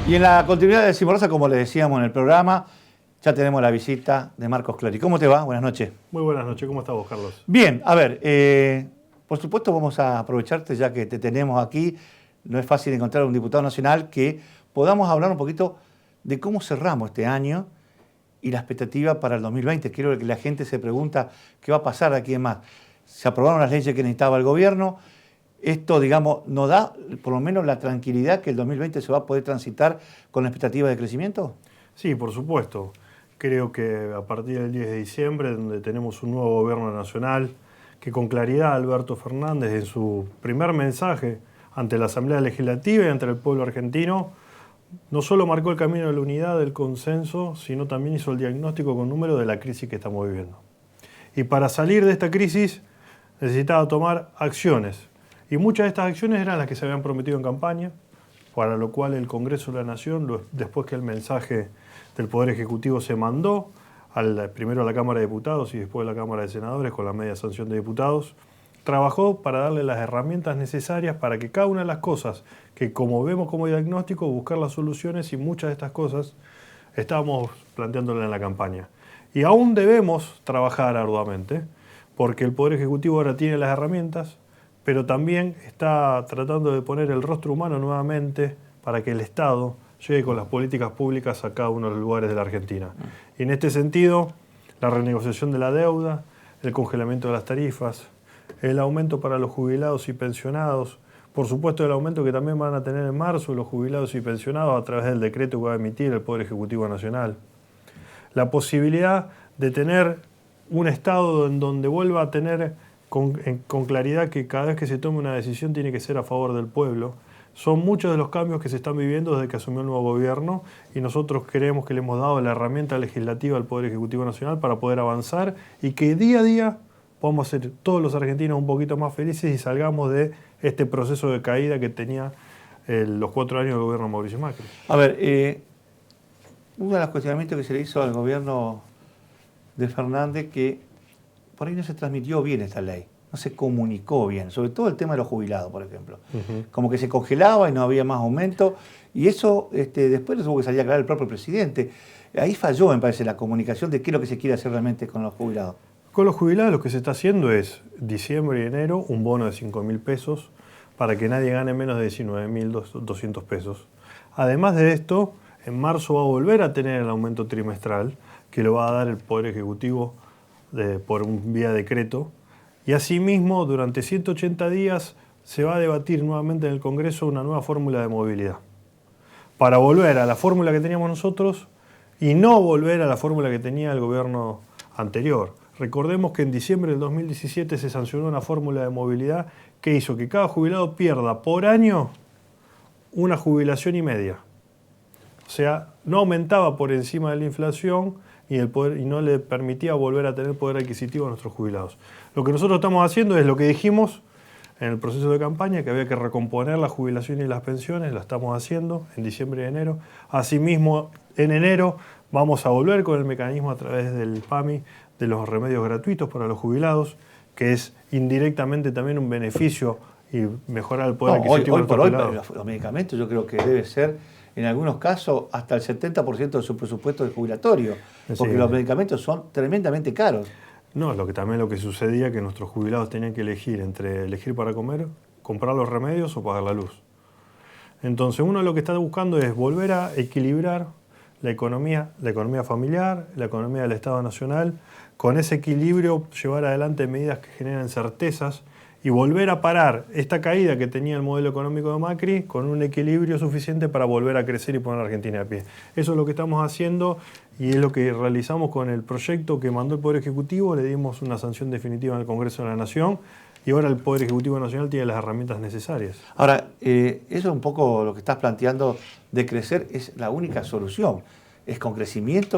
Y en la continuidad de Cimarrosa, como les decíamos en el programa, ya tenemos la visita de Marcos Clery. ¿Cómo te va? Buenas noches. Muy buenas noches, ¿cómo estás vos, Carlos? Bien, a ver, por supuesto vamos a aprovecharte ya que te tenemos aquí. No es fácil encontrar un diputado nacional que podamos hablar un poquito de cómo cerramos este año y la expectativa para el 2020. Quiero que la gente se pregunta qué va a pasar de aquí en más. Se aprobaron las leyes que necesitaba el gobierno. Esto, digamos, nos da por lo menos la tranquilidad que el 2020 se va a poder transitar con la expectativa de crecimiento. Sí, por supuesto. Creo que a partir del 10 de diciembre, donde tenemos un nuevo gobierno nacional, que con claridad Alberto Fernández en su primer mensaje ante la Asamblea Legislativa y ante el pueblo argentino, no solo marcó el camino de la unidad, del consenso, sino también hizo el diagnóstico con número de la crisis que estamos viviendo. Y para salir de esta crisis necesitaba tomar acciones. Y muchas de estas acciones eran las que se habían prometido en campaña, para lo cual el Congreso de la Nación, después que el mensaje del Poder Ejecutivo se mandó, primero a la Cámara de Diputados y después a la Cámara de Senadores con la media sanción de diputados, trabajó para darle las herramientas necesarias para que cada una de las cosas que, como vemos como diagnóstico, buscar las soluciones, y muchas de estas cosas estábamos planteándolas en la campaña. Y aún debemos trabajar arduamente, porque el Poder Ejecutivo ahora tiene las herramientas, pero también está tratando de poner el rostro humano nuevamente para que el Estado llegue con las políticas públicas a cada uno de los lugares de la Argentina. Y en este sentido, la renegociación de la deuda, el congelamiento de las tarifas, el aumento para los jubilados y pensionados, por supuesto el aumento que también van a tener en marzo los jubilados y pensionados a través del decreto que va a emitir el Poder Ejecutivo Nacional, la posibilidad de tener un Estado en donde vuelva a tener con claridad que cada vez que se tome una decisión tiene que ser a favor del pueblo. Son muchos de los cambios que se están viviendo desde que asumió el nuevo gobierno, y nosotros creemos que le hemos dado la herramienta legislativa al Poder Ejecutivo Nacional para poder avanzar y que día a día podamos ser todos los argentinos un poquito más felices y salgamos de este proceso de caída que tenía los 4 años del gobierno de Mauricio Macri. A ver, uno de los cuestionamientos que se le hizo al gobierno de Fernández, que por ahí no se transmitió bien esta ley, no se comunicó bien, sobre todo el tema de los jubilados, por ejemplo. Como que se congelaba y no había más aumento, y eso después lo tuvo que salir a aclarar el propio presidente. Ahí falló, me parece, la comunicación de qué es lo que se quiere hacer realmente con los jubilados. Con los jubilados lo que se está haciendo es, diciembre y enero, un bono de 5.000 pesos para que nadie gane menos de 19.200 pesos. Además de esto, en marzo va a volver a tener el aumento trimestral, que lo va a dar el Poder Ejecutivo por un vía decreto. Y asimismo, durante 180 días se va a debatir nuevamente en el Congreso una nueva fórmula de movilidad, para volver a la fórmula que teníamos nosotros y no volver a la fórmula que tenía el gobierno anterior. Recordemos que en diciembre del 2017 se sancionó una fórmula de movilidad que hizo que cada jubilado pierda por año una jubilación y media. O sea, no aumentaba por encima de la inflación y no le permitía volver a tener poder adquisitivo a nuestros jubilados. Lo que nosotros estamos haciendo es lo que dijimos en el proceso de campaña, que había que recomponer la jubilación y las pensiones. Lo estamos haciendo en diciembre y enero. Asimismo, en enero vamos a volver con el mecanismo a través del PAMI de los remedios gratuitos para los jubilados, que es indirectamente también un beneficio y mejorar el poder adquisitivo hoy de por los hoy, jubilados. los medicamentos yo creo que debe ser, en algunos casos, hasta el 70% de su presupuesto de jubilatorio, porque los medicamentos son tremendamente caros. No, lo que sucedía que nuestros jubilados tenían que elegir entre elegir para comer, comprar los remedios o pagar la luz. Entonces uno lo que está buscando es volver a equilibrar la economía familiar, la economía del Estado Nacional, con ese equilibrio llevar adelante medidas que generen certezas y volver a parar esta caída que tenía el modelo económico de Macri con un equilibrio suficiente para volver a crecer y poner a Argentina de pie. Eso es lo que estamos haciendo y es lo que realizamos con el proyecto que mandó el Poder Ejecutivo. Le dimos una sanción definitiva en el Congreso de la Nación y ahora el Poder Ejecutivo Nacional tiene las herramientas necesarias. Ahora, eso es un poco lo que estás planteando de crecer, es la única solución. Es con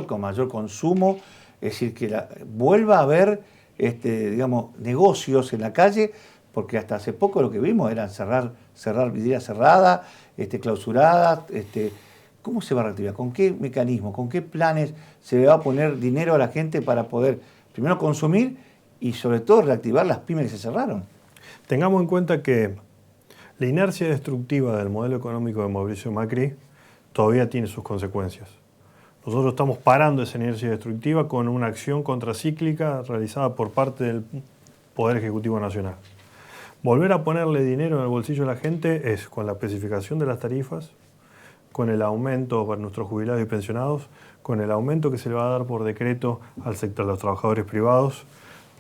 con mayor consumo, es decir, que vuelva a haber digamos, negocios en la calle, porque hasta hace poco lo que vimos era cerrar vidrieras cerradas, clausuradas. ¿Cómo se va a reactivar? ¿Con qué mecanismo? ¿Con qué planes se le va a poner dinero a la gente para poder, primero, consumir y, sobre todo, reactivar las pymes que se cerraron? Tengamos en cuenta que la inercia destructiva del modelo económico de Mauricio Macri todavía tiene sus consecuencias. Nosotros estamos parando esa inercia destructiva con una acción contracíclica realizada por parte del Poder Ejecutivo Nacional. Volver a ponerle dinero en el bolsillo de la gente es con la especificación de las tarifas, con el aumento para nuestros jubilados y pensionados, con el aumento que se le va a dar por decreto al sector de los trabajadores privados,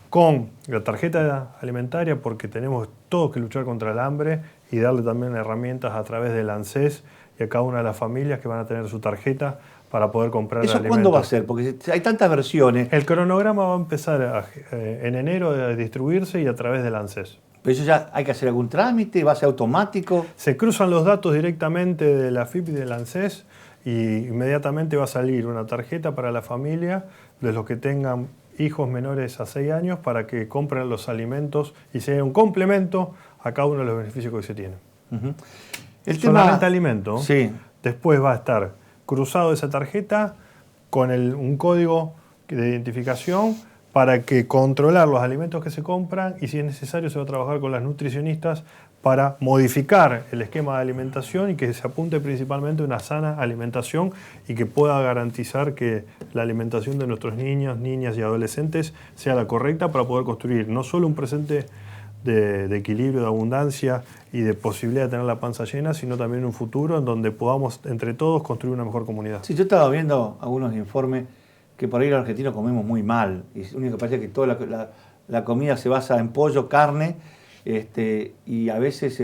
con la tarjeta alimentaria, porque tenemos todos que luchar contra el hambre y darle también herramientas a través del ANSES y a cada una de las familias que van a tener su tarjeta para poder comprar ¿Eso alimentos. cuándo va a ser? Porque hay tantas versiones. El cronograma va a empezar en enero a distribuirse y a través del ANSES. Pero eso ya hay que hacer algún trámite, va a ser automático. Se cruzan los datos directamente de la AFIP y del ANSES y inmediatamente va a salir una tarjeta para la familia de los que tengan hijos menores a 6 años para que compren los alimentos y sea un complemento a cada uno de los beneficios que se tienen. El Solamente tema, alimento. sí. Después va a estar cruzado esa tarjeta con un código de identificación para que controlar los alimentos que se compran y si es necesario se va a trabajar con las nutricionistas para modificar el esquema de alimentación y que se apunte principalmente a una sana alimentación y que pueda garantizar que la alimentación de nuestros niños, niñas y adolescentes sea la correcta para poder construir no solo un presente de equilibrio, de abundancia y de posibilidad de tener la panza llena, sino también un futuro en donde podamos entre todos construir una mejor comunidad. Sí, yo estaba viendo algunos informes que por ahí los argentinos comemos muy mal. Y lo único que pasa es que toda la comida se basa en pollo, carne, y a veces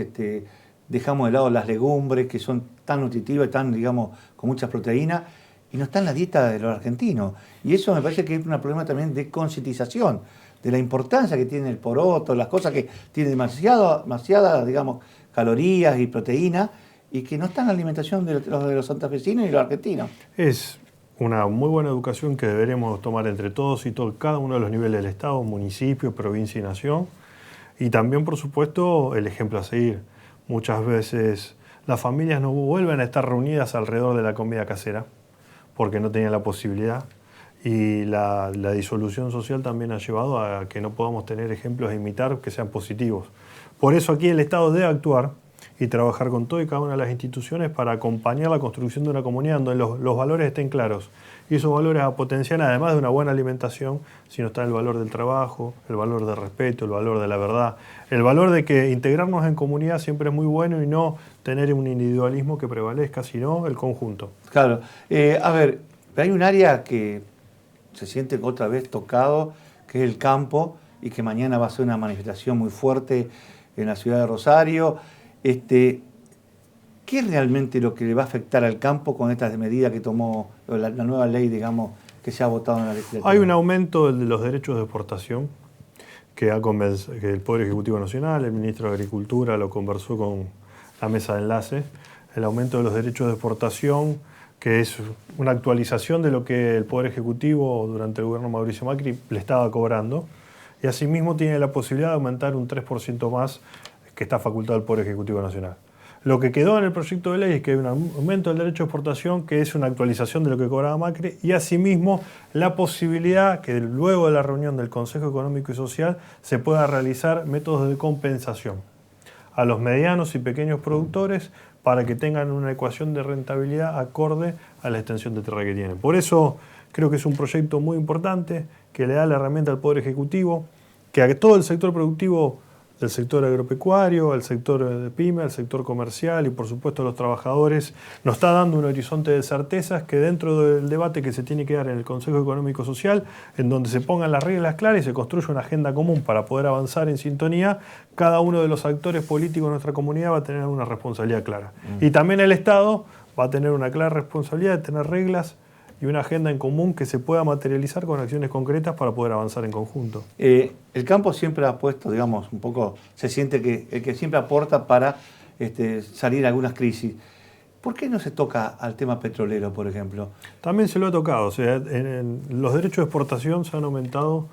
dejamos de lado las legumbres que son tan nutritivas, tan, digamos, con muchas proteínas, y no está en la dieta de los argentinos. Y eso me parece que es un problema también de concientización, de la importancia que tiene el poroto, las cosas que tienen demasiadas, digamos, calorías y proteínas, y que no están en la alimentación de los santafesinos y los argentinos. Es una muy buena educación que deberemos tomar entre todos y cada uno de los niveles del Estado, municipio, provincia y nación. Y también, por supuesto, el ejemplo a seguir. Muchas veces las familias no vuelven a estar reunidas alrededor de la comida casera porque no tenían la posibilidad. Y la disolución social también ha llevado a que no podamos tener ejemplos a imitar que sean positivos. Por eso aquí el Estado debe actuar y trabajar con todo y cada una de las instituciones para acompañar la construcción de una comunidad donde los valores estén claros. Y esos valores a potenciar, además de una buena alimentación, sino está el valor del trabajo, el valor del respeto, el valor de la verdad, el valor de que integrarnos en comunidad siempre es muy bueno y no tener un individualismo que prevalezca, sino el conjunto. Claro. A ver, hay un área que se siente otra vez tocado, que es el campo, y que mañana va a ser una manifestación muy fuerte en la ciudad de Rosario. ¿Qué es realmente lo que le va a afectar al campo con estas medidas que tomó la nueva ley, digamos, que se ha votado en la legislatura? Hay un aumento de los derechos de exportación que el Poder Ejecutivo Nacional, el Ministro de Agricultura lo conversó con la mesa de enlace. El aumento de los derechos de exportación, que es una actualización de lo que el Poder Ejecutivo durante el gobierno de Mauricio Macri le estaba cobrando. Y asimismo tiene la posibilidad de aumentar un 3% más que está facultado al Poder Ejecutivo Nacional. Lo que quedó en el proyecto de ley es que hay un aumento del derecho de exportación, que es una actualización de lo que cobraba Macri, y asimismo la posibilidad que luego de la reunión del Consejo Económico y Social se pueda realizar métodos de compensación a los medianos y pequeños productores para que tengan una ecuación de rentabilidad acorde a la extensión de tierra que tienen. Por eso creo que es un proyecto muy importante que le da la herramienta al Poder Ejecutivo, que a todo el sector productivo, del sector agropecuario, al sector de pyme, al sector comercial y por supuesto a los trabajadores, nos está dando un horizonte de certezas que dentro del debate que se tiene que dar en el Consejo Económico Social, en donde se pongan las reglas claras y se construya una agenda común para poder avanzar en sintonía, cada uno de los actores políticos de nuestra comunidad va a tener una responsabilidad clara. Y también el Estado va a tener una clara responsabilidad de tener reglas y una agenda en común que se pueda materializar con acciones concretas para poder avanzar en conjunto. El campo siempre ha puesto, digamos, un poco, se siente que el que siempre aporta para salir de algunas crisis. ¿Por qué no se toca al tema petrolero, por ejemplo? También se lo ha tocado. O sea, los derechos de exportación se han aumentado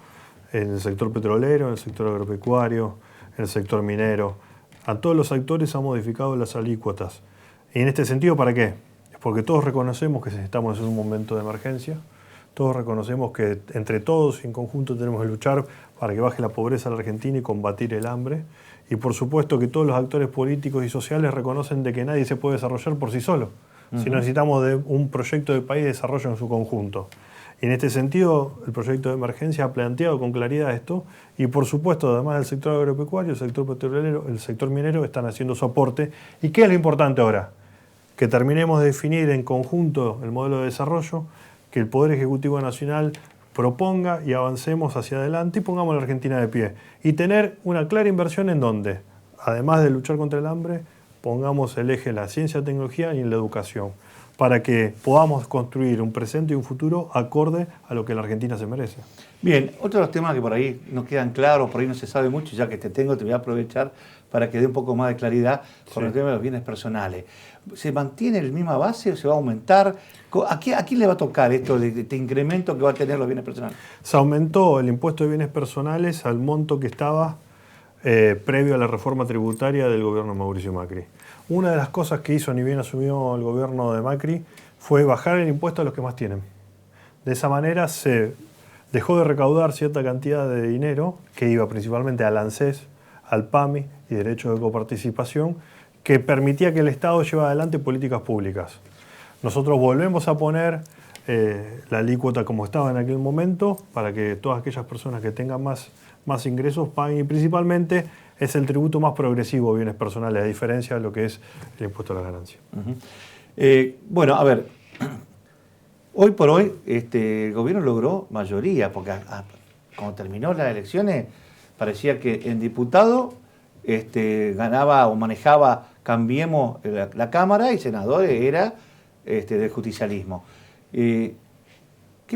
en el sector petrolero, en el sector agropecuario, en el sector minero. A todos los actores han modificado las alícuotas. Y en este sentido, ¿para qué? Porque todos reconocemos que estamos en un momento de emergencia, todos reconocemos que entre todos en conjunto tenemos que luchar para que baje la pobreza en la Argentina y combatir el hambre. Y por supuesto que todos los actores políticos y sociales reconocen de que nadie se puede desarrollar por sí solo. sino necesitamos de un proyecto de país de desarrollo en su conjunto. Y en este sentido, el proyecto de emergencia ha planteado con claridad esto y, por supuesto, además del sector agropecuario, el sector petrolero, el sector minero están haciendo su aporte. ¿Y qué es lo importante ahora? Que terminemos de definir en conjunto el modelo de desarrollo, que el Poder Ejecutivo Nacional proponga y avancemos hacia adelante y pongamos a la Argentina de pie. Y tener una clara inversión en donde, además de luchar contra el hambre, pongamos el eje en la ciencia, tecnología y en la educación, para que podamos construir un presente y un futuro acorde a lo que la Argentina se merece. Bien, otro de los temas que por ahí no quedan claros, por ahí no se sabe mucho, ya que te tengo, te voy a aprovechar para que dé un poco más de claridad con el tema de los bienes personales. ¿Se mantiene la misma base o se va a aumentar? ¿A quién le va a tocar esto de este incremento que va a tener los bienes personales? Se aumentó el impuesto de bienes personales al monto que estaba previo a la reforma tributaria del gobierno de Mauricio Macri. Una de las cosas que hizo, ni bien asumió el gobierno de Macri, fue bajar el impuesto a los que más tienen. De esa manera se dejó de recaudar cierta cantidad de dinero que iba principalmente al ANSES, al PAMI y derecho de coparticipación, que permitía que el Estado lleve adelante políticas públicas. Nosotros volvemos a poner la alícuota como estaba en aquel momento para que todas aquellas personas que tengan más ingresos paguen, y principalmente es el tributo más progresivo de bienes personales, a diferencia de lo que es el impuesto a la ganancia. Bueno, a ver, hoy por hoy el gobierno logró mayoría, porque cuando terminó las elecciones parecía que en diputado ganaba o manejaba Cambiemos la Cámara y senadores era del justicialismo. ¿Qué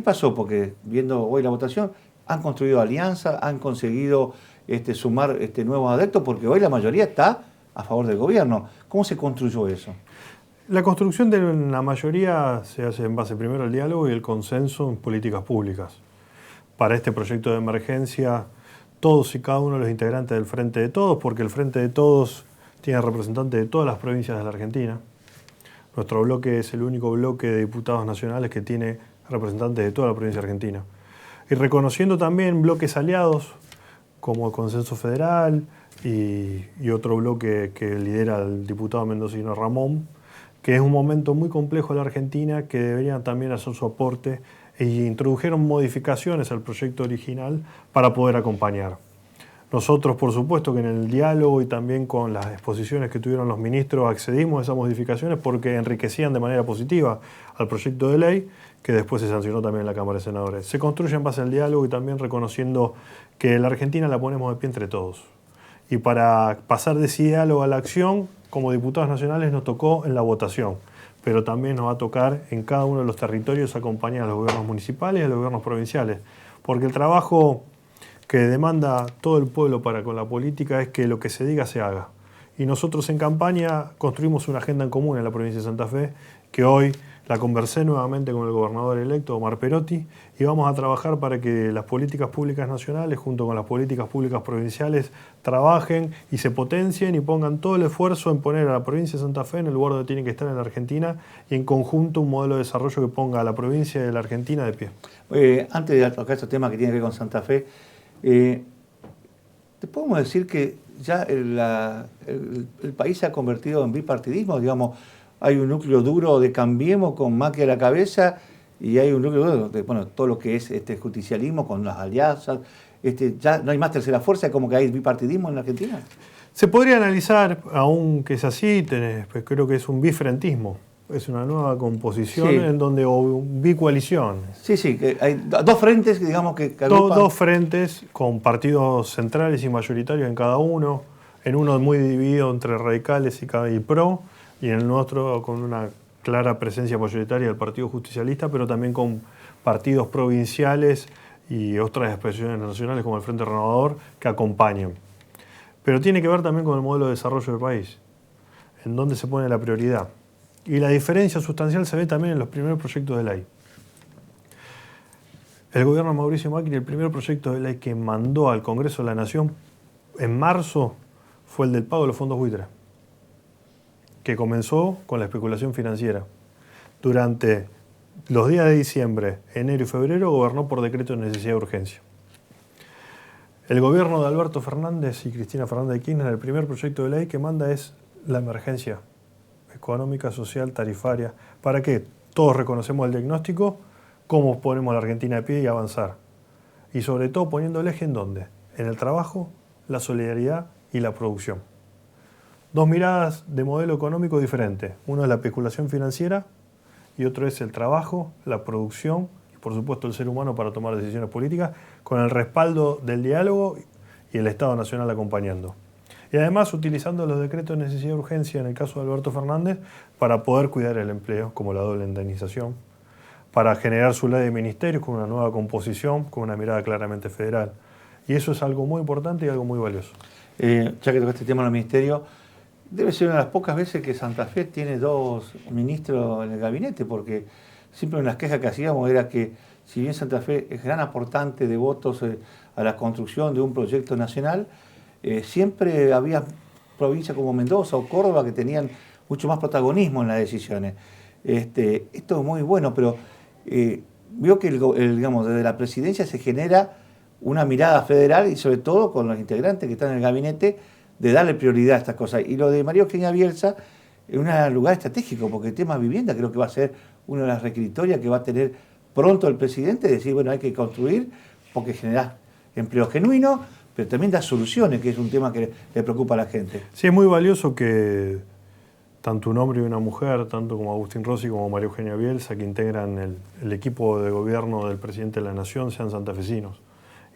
pasó? Porque viendo hoy la votación, han construido alianzas, han conseguido sumar nuevos adeptos, porque hoy la mayoría está a favor del gobierno. ¿Cómo se construyó eso? La construcción de la mayoría se hace en base primero al diálogo y el consenso en políticas públicas. Para este proyecto de emergencia, todos y cada uno de los integrantes del Frente de Todos, porque el Frente de Todos tiene representantes de todas las provincias de la Argentina. Nuestro bloque es el único bloque de diputados nacionales que tiene representantes de toda la provincia argentina. Y reconociendo también bloques aliados, como el Consenso Federal y otro bloque que lidera el diputado mendocino Ramón, que es un momento muy complejo en la Argentina, que deberían también hacer su aporte e introdujeron modificaciones al proyecto original para poder acompañar. Nosotros, por supuesto, que en el diálogo y también con las exposiciones que tuvieron los ministros accedimos a esas modificaciones porque enriquecían de manera positiva al proyecto de ley, que después se sancionó también en la Cámara de Senadores. Se construye en base al diálogo y también reconociendo que la Argentina la ponemos de pie entre todos. Y para pasar de ese diálogo a la acción, como diputados nacionales nos tocó en la votación, pero también nos va a tocar en cada uno de los territorios acompañar a los gobiernos municipales y a los gobiernos provinciales, porque el trabajo que demanda todo el pueblo para con la política es que lo que se diga se haga. Y nosotros en campaña construimos una agenda en común en la provincia de Santa Fe, que hoy la conversé nuevamente con el gobernador electo, Omar Perotti, y vamos a trabajar para que las políticas públicas nacionales, junto con las políticas públicas provinciales, trabajen y se potencien y pongan todo el esfuerzo en poner a la provincia de Santa Fe en el lugar donde tiene que estar en la Argentina y en conjunto un modelo de desarrollo que ponga a la provincia de la Argentina de pie. Antes de tocar estos temas que tienen que ver con Santa Fe, ¿te podemos decir que ya el país se ha convertido en bipartidismo? Digamos, hay un núcleo duro de Cambiemos con Macri a la cabeza y hay un núcleo duro de todo lo que es justicialismo con las alianzas. Ya no hay más tercera fuerza, como que hay bipartidismo en la Argentina. Se podría analizar, aunque es así, pues creo que es un bifrentismo. Es una nueva composición en donde o bicoalición. Sí, que hay dos frentes, digamos, que agrupan. Dos frentes con partidos centrales y mayoritarios en cada uno, en uno muy dividido entre radicales y PRO, y en el otro con una clara presencia mayoritaria del Partido Justicialista, pero también con partidos provinciales y otras expresiones nacionales como el Frente Renovador que acompañan. Pero tiene que ver también con el modelo de desarrollo del país, en donde se pone la prioridad. Y la diferencia sustancial se ve también en los primeros proyectos de ley. El gobierno de Mauricio Macri, el primer proyecto de ley que mandó al Congreso de la Nación en marzo fue el del pago de los fondos buitres, que comenzó con la especulación financiera. Durante los días de diciembre, enero y febrero gobernó por decreto de necesidad de urgencia. El gobierno de Alberto Fernández y Cristina Fernández de Kirchner, el primer proyecto de ley que manda es la emergencia económica, social, tarifaria. ¿Para qué? Todos reconocemos el diagnóstico, cómo ponemos a la Argentina de pie y avanzar. Y sobre todo poniendo el eje en dónde, en el trabajo, la solidaridad y la producción. Dos miradas de modelo económico diferente. Uno es la especulación financiera y otro es el trabajo, la producción y por supuesto el ser humano para tomar decisiones políticas con el respaldo del diálogo y el Estado Nacional acompañando. Y además utilizando los decretos de necesidad y urgencia en el caso de Alberto Fernández para poder cuidar el empleo, como la doble indemnización, para generar su ley de ministerios con una nueva composición, con una mirada claramente federal. Y eso es algo muy importante y algo muy valioso. Ya que tocaste el tema de los ministerios, debe ser una de las pocas veces que Santa Fe tiene dos ministros en el gabinete, porque siempre una de las quejas que hacíamos era que si bien Santa Fe es gran aportante de votos a la construcción de un proyecto nacional, siempre había provincias como Mendoza o Córdoba que tenían mucho más protagonismo en las decisiones. Esto es muy bueno, pero veo que digamos, desde la presidencia se genera una mirada federal y sobre todo con los integrantes que están en el gabinete de darle prioridad a estas cosas. Y lo de María Eugenia Bielsa es un lugar estratégico, porque el tema vivienda creo que va a ser una de las requisitorias que va a tener pronto el presidente, de decir, bueno, hay que construir porque genera empleo genuino, pero también da soluciones, que es un tema que le preocupa a la gente. Sí, es muy valioso que tanto un hombre y una mujer, tanto como Agustín Rossi como María Eugenia Bielsa, que integran el equipo de gobierno del presidente de la Nación, sean santafesinos.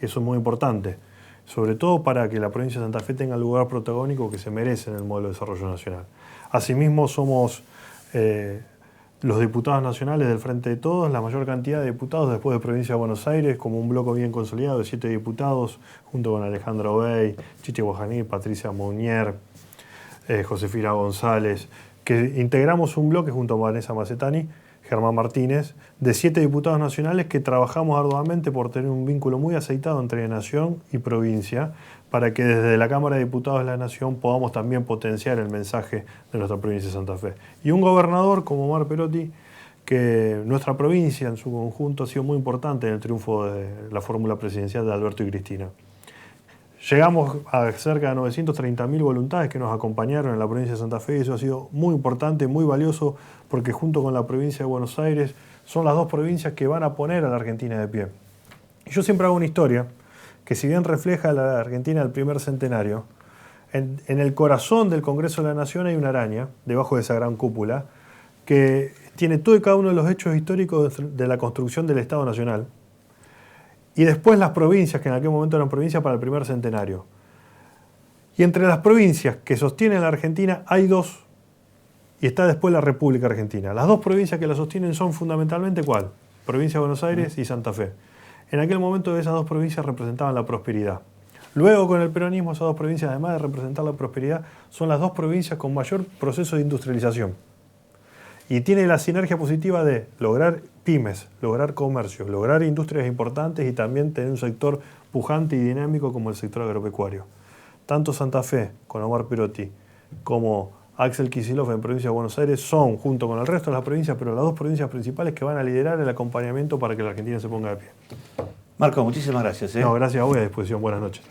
Eso es muy importante, sobre todo para que la provincia de Santa Fe tenga el lugar protagónico que se merece en el modelo de desarrollo nacional. Asimismo, somos los diputados nacionales del Frente de Todos, la mayor cantidad de diputados después de Provincia de Buenos Aires, como un bloque bien consolidado de 7 diputados, junto con Alejandra Obey, Chiche Guajaní, Patricia Mounier, Josefina González, que integramos un bloque junto a Vanessa Macetani, Germán Martínez, de 7 diputados nacionales que trabajamos arduamente por tener un vínculo muy aceitado entre Nación y provincia, para que desde la Cámara de Diputados de la Nación podamos también potenciar el mensaje de nuestra provincia de Santa Fe. Y un gobernador como Omar Perotti, que nuestra provincia en su conjunto ha sido muy importante en el triunfo de la fórmula presidencial de Alberto y Cristina. Llegamos a cerca de 930.000 voluntades que nos acompañaron en la provincia de Santa Fe y eso ha sido muy importante, muy valioso, porque junto con la provincia de Buenos Aires son las dos provincias que van a poner a la Argentina de pie. Y yo siempre hago una historia que si bien refleja a la Argentina del primer centenario, en el corazón del Congreso de la Nación hay una araña, debajo de esa gran cúpula, que tiene todo y cada uno de los hechos históricos de la construcción del Estado Nacional. Y después las provincias, que en aquel momento eran provincias para el primer centenario. Y entre las provincias que sostienen la Argentina hay dos, y está después la República Argentina. Las dos provincias que la sostienen son fundamentalmente ¿cuál? Provincia de Buenos Aires y Santa Fe. En aquel momento esas dos provincias representaban la prosperidad. Luego con el peronismo esas dos provincias, además de representar la prosperidad, son las dos provincias con mayor proceso de industrialización. Y tiene la sinergia positiva de lograr pymes, lograr comercios, lograr industrias importantes y también tener un sector pujante y dinámico como el sector agropecuario. Tanto Santa Fe, con Omar Perotti, como Axel Kicillof en provincia de Buenos Aires son, junto con el resto de las provincias, pero las dos provincias principales que van a liderar el acompañamiento para que la Argentina se ponga de pie. Marco, muchísimas gracias. No, gracias a vos y a disposición. Buenas noches.